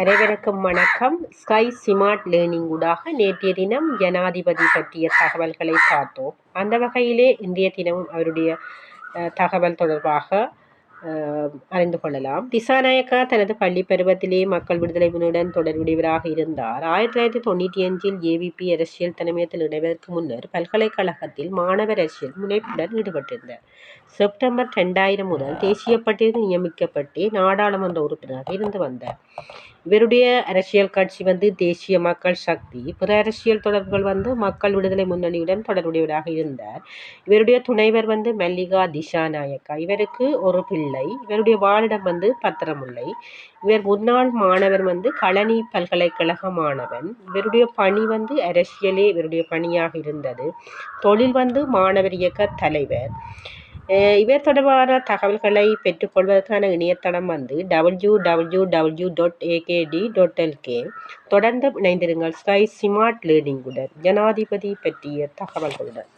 அனைவருக்கும் வணக்கம். Sky smart learning ஊடாக நேற்றைய தினம் ஜனாதிபதி பற்றிய தகவல்களை பார்த்தோம். அந்த வகையிலே இன்றைய தினமும் அவருடைய தகவல் தொடர்பாக அறிந்து கொள்ளலாம். திசாநாயக்கா தனது பள்ளி பருவத்திலே மக்கள் விடுதலை முன்னுடன் தொடர்புடையவராக இருந்தார். 1995 ஏவிபி அரசியல் தலைமையத்தில் இணைவதற்கு முன்னர் பல்கலைக்கழகத்தில் மாணவர் அரசியல் முனைப்புடன் ஈடுபட்டிருந்தார். செப்டம்பர் 2000 முதல் தேசிய பட்டியலில் நியமிக்கப்பட்டு நாடாளுமன்ற உறுப்பினராக இருந்து வந்தார். இவருடைய அரசியல் கட்சி தேசிய மக்கள் சக்தி. பிற அரசியல் தொடர்புகள் மக்கள் விடுதலை முன்னணியுடன் தொடர்புடையவராக இருந்தார். இவருடைய துணைவர் மல்லிகா திசாநாயக்கா. இவருக்கு ஒரு பிள்ளை. இவருடைய வாழிடம் பத்திரமுல்லை. இவர் முன்னாள் மாணவர் களனி பல்கலைக்கழக மாணவன். இவருடைய பணி அரசியலே இவருடைய பணியாக இருந்தது. தொழில் மாணவர் இயக்க தலைவர். இவர் தொடர்பான தகவல்களை பெற்றுக்கொள்வதற்கான இணையதளம் www.akd.lk. தொடர்ந்து இணைந்திருங்கள் ஸ்கை ஸ்மார்ட் லேர்னிங்குடன் ஜனாதிபதி பற்றிய தகவல்களுடன்.